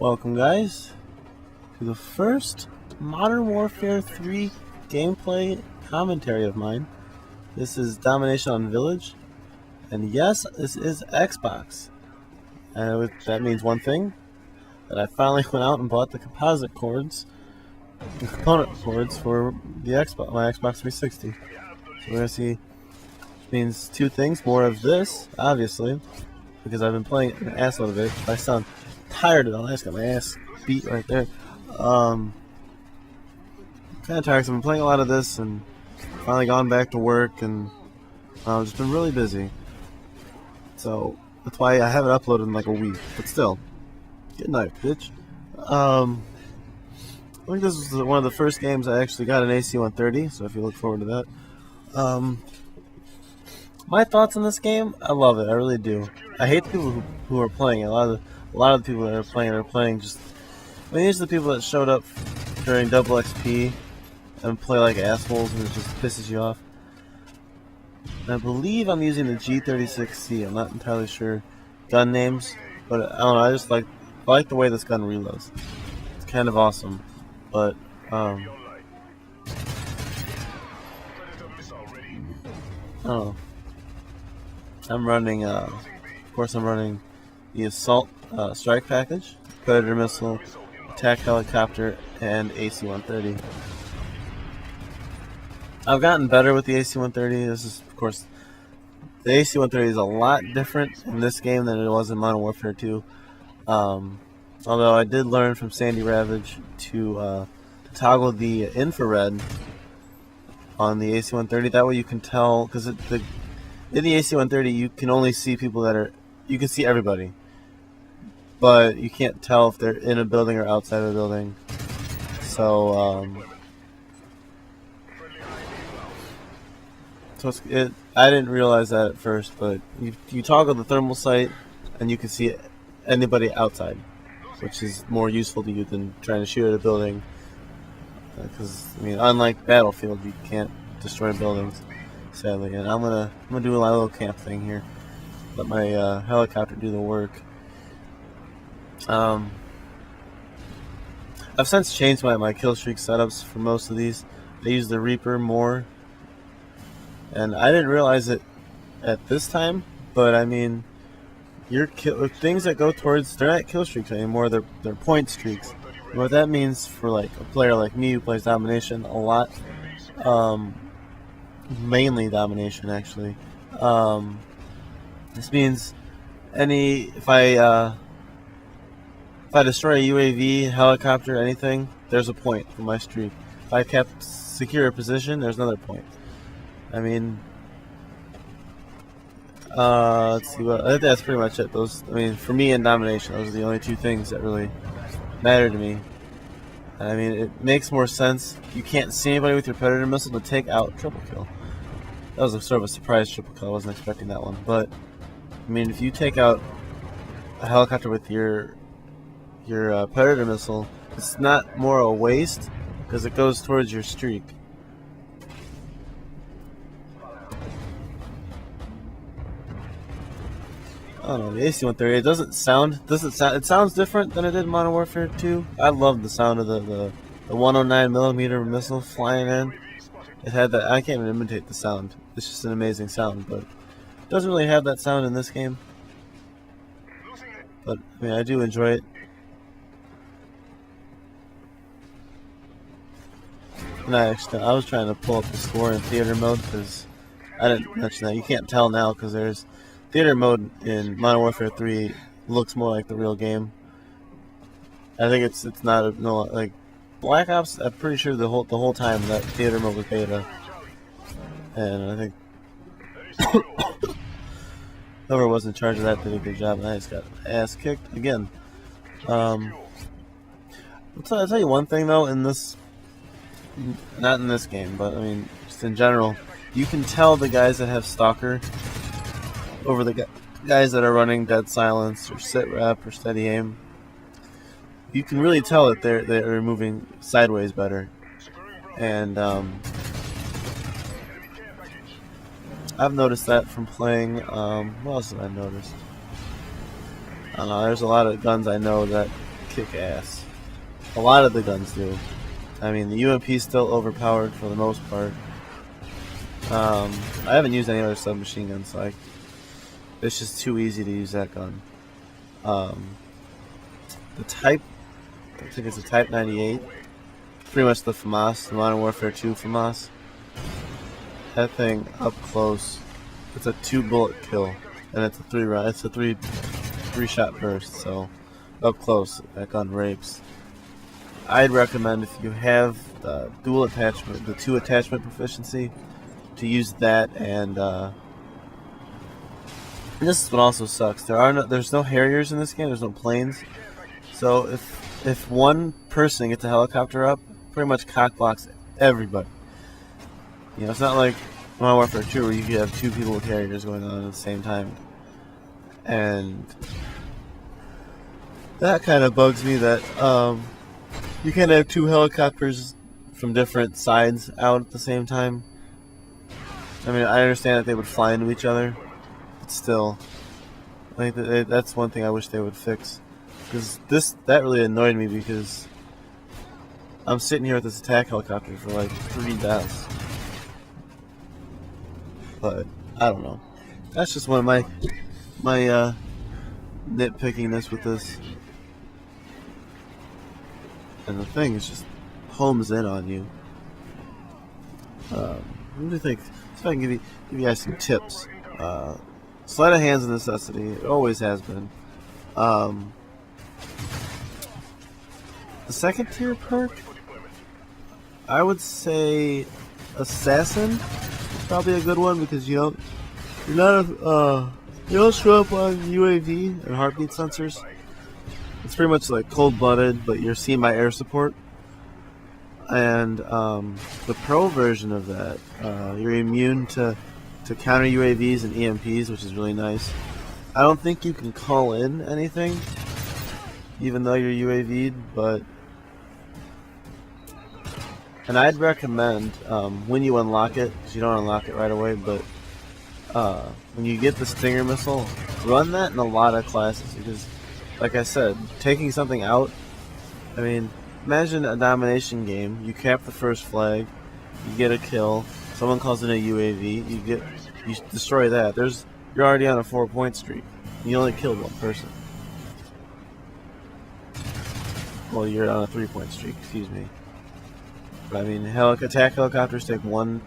Welcome, guys, to the first Modern Warfare 3 gameplay commentary of mine. This is Domination on Village, and yes, this is Xbox. And that means one thing, that I finally went out and bought the component cords for the Xbox, my Xbox 360. So we're gonna see, which means two things: more of this, obviously, because I've been playing an assload of it. If I sound tired of it, I just got my ass beat right there. Kind of tired because I've been playing a lot of this and finally gone back to work, and I've just been really busy. So that's why I haven't uploaded in like a week. But still, good night, bitch. I think this was one of the first games I actually got an AC-130, so if you look forward to that. My thoughts on this game, I love it, I really do. I hate the people who are playing it. A lot of the people that are playing just... I mean, these are the people that showed up during double XP and play like assholes, and it just pisses you off. And I believe I'm using the G36C, I'm not entirely sure gun names, but I don't know, I just like the way this gun reloads. It's kind of awesome, but I don't know. I'm running, of course I'm running the Assault Strike Package, Predator Missile, Attack Helicopter, and AC-130. I've gotten better with the AC-130. This is, of course, the AC-130 is a lot different in this game than it was in Modern Warfare 2. Although I did learn from Sandy Ravage to toggle the infrared on the AC-130. That way you can tell, because in the AC-130 you can only see people you can see everybody, but you can't tell if they're in a building or outside of a building. So I didn't realize that at first, but you toggle the thermal sight and you can see anybody outside, which is more useful to you than trying to shoot at a building, because I mean, unlike Battlefield, you can't destroy buildings, sadly. And I'm gonna do a little camp thing here, let my helicopter do the work. I've since changed my kill streak setups for most of these. I use the Reaper more, and I didn't realize it at this time, but I mean, things that go towards, they're not kill streaks anymore, they're point streaks. And what that means for like a player like me who plays Domination a lot, mainly Domination actually, this means if I destroy a UAV, helicopter, anything, there's a point for my streak. If I kept secure a position, there's another point. I mean, let's see. I think that's pretty much it. For me in Domination, those are the only two things that really matter to me. I mean, it makes more sense. You can't see anybody with your Predator missile to take out triple kill. That was sort of a surprise triple kill. I wasn't expecting that one. But I mean, if you take out a helicopter with your Predator missile, it's not more a waste because it goes towards your streak. I don't know, the AC-130, it sounds different than it did in Modern Warfare 2. I love the sound of the 109mm missile flying in. It had that, I can't even imitate the sound. It's just an amazing sound, but it doesn't really have that sound in this game. But, I mean, I do enjoy it. And I was trying to pull up the score in theater mode, because I didn't mention that. You can't tell now because there's theater mode in Modern Warfare 3 looks more like the real game. I think it's not like Black Ops. I'm pretty sure the whole time that theater mode was beta, and I think whoever was in charge of that did a good job, and I just got ass kicked again. I'll tell you one thing though, not in this game, but I mean just in general, you can tell the guys that have Stalker over the guys that are running Dead Silence or Sit Rep or Steady Aim. You can really tell that they're moving sideways better, and I've noticed that from playing. What else have I noticed? I don't know. There's a lot of guns I know that kick ass. A lot of the guns do. I mean, the UMP is still overpowered for the most part. I haven't used any other submachine guns, so it's just too easy to use that gun. The Type, I think it's a Type 98. Pretty much the FAMAS, the Modern Warfare 2 FAMAS. That thing up close, it's a 2-bullet kill, and it's a 3-round. It's a three-shot burst. So up close, that gun rapes. I'd recommend if you have dual attachment, the 2 attachment proficiency, to use that. And this is what also sucks. There's no Harriers in this game. There's no planes. So if one person gets a helicopter up, pretty much cockblocks everybody. You know, it's not like Modern Warfare 2 where you could have 2 people with Harriers going on at the same time. And that kind of bugs me that you can't have 2 helicopters from different sides out at the same time. I mean, I understand that they would fly into each other, but still, like that's one thing I wish they would fix. Because that really annoyed me, because I'm sitting here with this attack helicopter for like 3 deaths. But I don't know. That's just one of my nitpickiness with this. And the thing is just homes in on you. What do you think? So I can give you guys some tips. Sleight of hand's a necessity. It always has been. The second tier perk, I would say Assassin is probably a good one, because you don't show up on UAV and heartbeat sensors. It's pretty much like cold-blooded, but you're seen by air support. And the pro version of that, you're immune to counter UAVs and EMPs, which is really nice. I don't think you can call in anything, even though you're UAV'd, but... And I'd recommend, when you unlock it, because you don't unlock it right away, but when you get the Stinger missile, run that in a lot of classes, because, like I said, taking something out, I mean, imagine a domination game, you cap the first flag, you get a kill, someone calls in a UAV, you destroy that, you're already on a 4-point streak, and you only killed one person. Well, you're on a 3-point streak, excuse me. But, I mean, attack helicopters take 1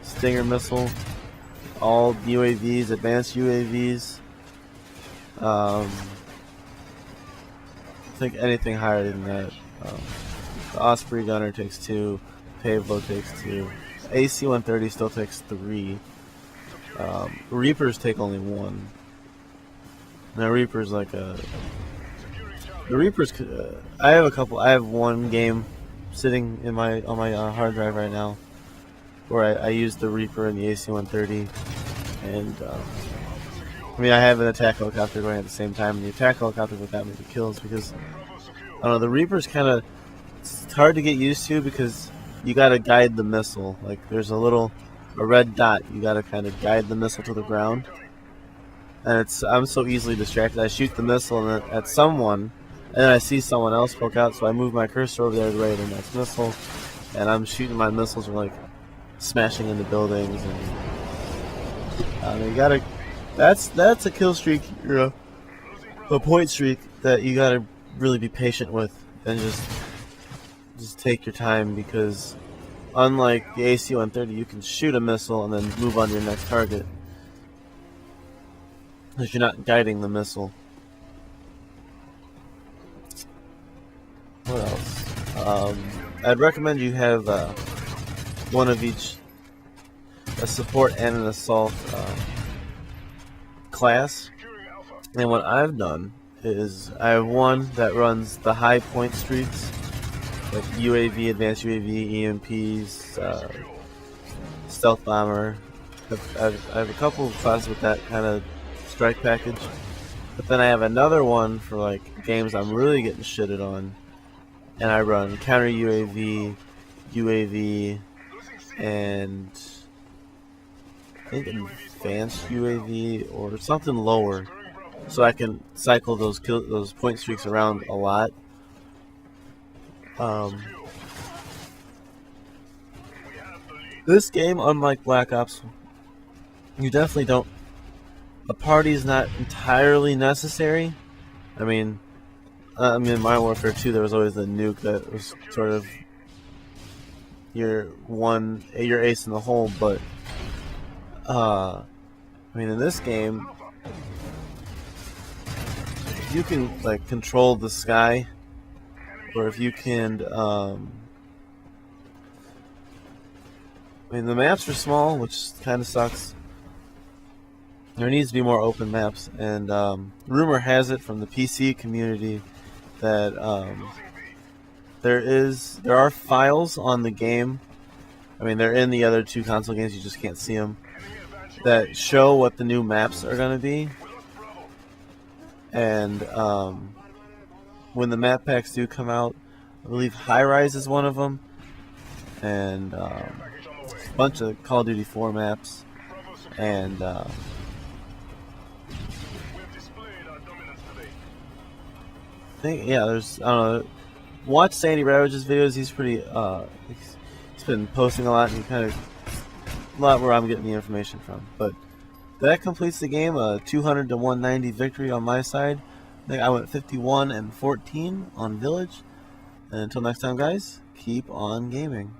Stinger missile, all UAVs, advanced UAVs. I think anything higher than that. The Osprey gunner takes 2, Pavlo takes 2, AC-130 still takes 3. Reapers take only 1. Now Reaper's like a... The Reapers, I have one game sitting in on my hard drive right now, where I used the Reaper and the AC-130, and I mean, I have an attack helicopter going at the same time, and the attack helicopter would got me the kills, because I don't know, the Reaper's it's hard to get used to, because you gotta guide the missile. Like, there's a red dot, you gotta kind of guide the missile to the ground, and I'm so easily distracted. I shoot the missile at someone, and then I see someone else poke out, so I move my cursor over there to right in that missile, and I'm shooting my missiles are like smashing into buildings, and you gotta. That's a kill streak, a point streak that you gotta really be patient with, and just take your time, because unlike the AC-130, you can shoot a missile and then move on to your next target, because you're not guiding the missile. What else? I'd recommend you have one of each, a support and an assault class. And what I've done is I have one that runs the high point streaks, like UAV, advanced UAV, EMPs, stealth bomber. I have a couple of classes with that kind of strike package. But then I have another one for like games I'm really getting shitted on. And I run counter UAV, UAV, and I think advanced UAV or something lower. so I can cycle those point streaks around a lot. This game, unlike Black Ops, you definitely don't. A party is not entirely necessary. I mean, in Modern Warfare 2, there was always the nuke that was sort of your ace in the hole. But I mean, in this game, if you can like control the sky, or if you can, I mean, the maps are small, which kind of sucks. There needs to be more open maps, and rumor has it from the PC community that there are files on the game. I mean, they're in the other two console games. You just can't see them. That show what the new maps are going to be, and when the map packs do come out, I believe High Rise is one of them, and a bunch of Call of Duty 4 maps, and there's, I don't know, watch Sandy Ravage's videos. He's pretty, he's been posting a lot, and kind of a lot where I'm getting the information from. But that completes the game, a 200 to 190 victory on my side. I think I went 51 and 14 on Village. And until next time, guys, keep on gaming.